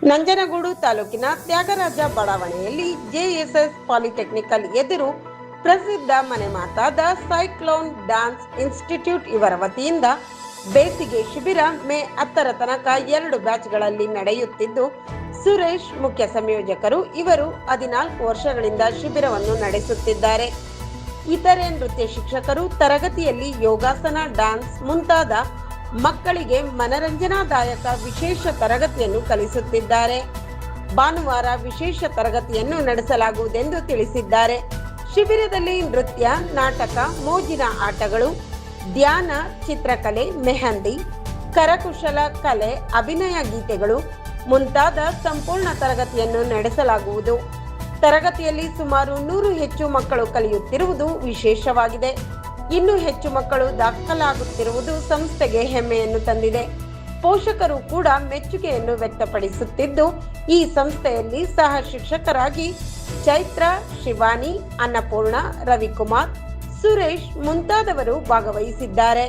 ನಂಜನಗೂಡು ತಾಲೂಕಿನ ತ್ಯಾಗರಾಜ ಬಡಾವಣೆಯಲ್ಲಿ JSS polytechnical ಎದುರು ಪ್ರಸಿದ್ಧ ಮನೆ ಮಾತಾದ ಸೈಕ್ಲೋನ್ ಡ್ಯಾನ್ಸ್ ಇನ್ಸ್ಟಿಟ್ಯೂಟ್ ಇವರ ವತಿಯಿಂದ ಬೇಸಿಗೆ ಶಿಬಿರ ಮೇ 10ರ ತನಕ 2 ಬ್ಯಾಚ್ಗಳಲ್ಲಿ ನಡೆಯುತ್ತಿದ್ದು, ಸುರೇಶ್ ಮುಖ್ಯ ಸಂಯೋಜಕರು. ಇವರು 14 ವರ್ಷಗಳಿಂದ ಶಿಬಿರವನ್ನು ನಡೆಸುತ್ತಿದ್ದಾರೆ. ಇತರೆ ನೃತ್ಯ ಶಿಕ್ಷಕರು ತರಗತಿಯಲ್ಲಿ ಯೋಗಾಸನ, ಡ್ಯಾನ್ಸ್ ಮುಂತಾದ ಮಕ್ಕಳಿಗೆ ಮನರಂಜನಾದಾಯಕ ವಿಶೇಷ ತರಗತಿಯನ್ನು ಕಲಿಸುತ್ತಿದ್ದಾರೆ. ಭಾನುವಾರ ವಿಶೇಷ ತರಗತಿಯನ್ನು ನಡೆಸಲಾಗುವುದೆಂದು ತಿಳಿಸಿದ್ದಾರೆ. ಶಿಬಿರದಲ್ಲಿ ನೃತ್ಯ, ನಾಟಕ, ಮೋಜಿನ ಆಟಗಳು, ಧ್ಯಾನ, ಚಿತ್ರಕಲೆ, ಮೆಹಂದಿ, ಕರಕುಶಲ ಕಲೆ, ಅಭಿನಯ ಗೀತೆಗಳು ಮುಂತಾದ ಸಂಪೂರ್ಣ ತರಗತಿಯನ್ನು ನಡೆಸಲಾಗುವುದು. ತರಗತಿಯಲ್ಲಿ ಸುಮಾರು 100 ಹೆಚ್ಚು ಮಕ್ಕಳು ಕಲಿಯುತ್ತಿರುವುದು ವಿಶೇಷವಾಗಿದೆ. ಇನ್ನೂ ಹೆಚ್ಚು ಮಕ್ಕಳು ದಾಖಲಾಗುತ್ತಿರುವುದು ಸಂಸ್ಥೆಗೆ ಹೆಮ್ಮೆಯನ್ನು ತಂದಿದೆ. ಪೋಷಕರು ಕೂಡ ಮೆಚ್ಚುಗೆಯನ್ನು ವ್ಯಕ್ತಪಡಿಸುತ್ತಿದ್ದು, ಈ ಸಂಸ್ಥೆಯಲ್ಲಿ ಸಹ ಶಿಕ್ಷಕರಾಗಿ ಚೈತ್ರ, ಶಿವಾನಿ, ಅನ್ನಪೂರ್ಣ, ರವಿಕುಮಾರ್, ಸುರೇಶ್ ಮುಂತಾದವರು ಭಾಗವಹಿಸಿದ್ದಾರೆ.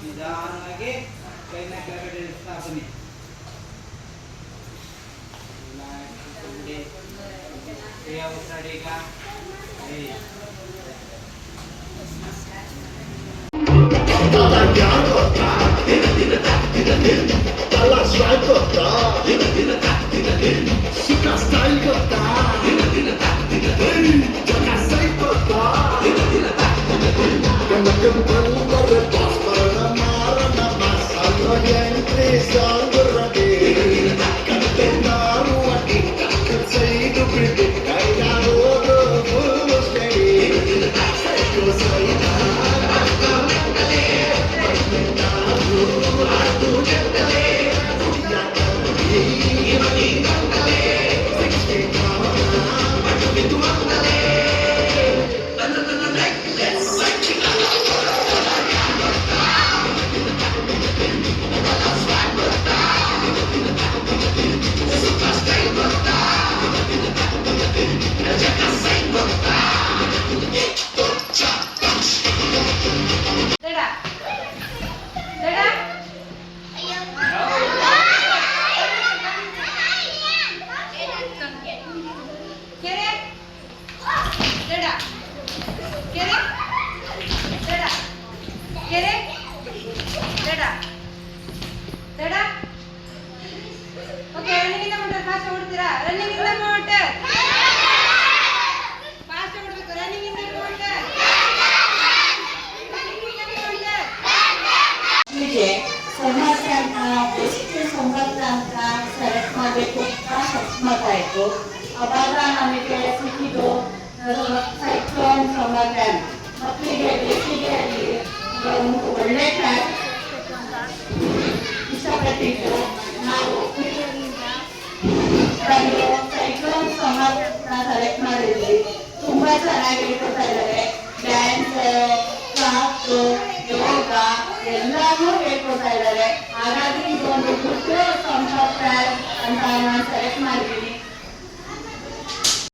ನಿಧಾನವಾಗಿ ಕೈನ ಕೆಳಗಡೆ ಇಳಿಸ್ತಾ ಬನ್ನಿ. ಸೆಲೆಕ್ಟ್ ಮಾಡಬೇಕು ಅಂತ ಅಕಸ್ಮಾತಾಯಿತು. ಅವಾಗ ನಮಗೆ ಸಿಕ್ಕಿದ್ದು ಸೈಕ್ಲೋನ್ ಸಮ್ಮರ್ ಕ್ಯಾಂಪ್. ಮಕ್ಕಳಿಗೆ ಬೇಸಿಗೆಯಲ್ಲಿ ಒಂದು ಒಳ್ಳೆ ಕ್ಯಾಂಪ್ ಇಷ್ಟಪಟ್ಟಿದ್ದು ನಾವು ಸೈಕ್ಲೋನ್ ಸಮ್ಮರ್ ಸೆಲೆಕ್ಟ್ ಮಾಡಿದ್ವಿ. ತುಂಬ ಚೆನ್ನಾಗಿ ಹೇಳ್ಕೊಡ್ತಾ ಇದ್ದಾರೆ. ಡ್ಯಾನ್ಸ್, ಕ್ರಾಫ್ಟ್, ಯೋಗ ಎಲ್ಲಾನು ಹೇಳ್ಕೊಡ್ತಾ ಇದ್ದಾರೆ. ಹಾಗಾಗಿ ಇದೊಂದು ಗುಡ್ ಸಮ್ಮರ್ ಕ್ಯಾಂಪ್ ಅಂತ ನಾನು ಸೆಲೆಕ್ಟ್ ಮಾಡಿದ್ದೀನಿ.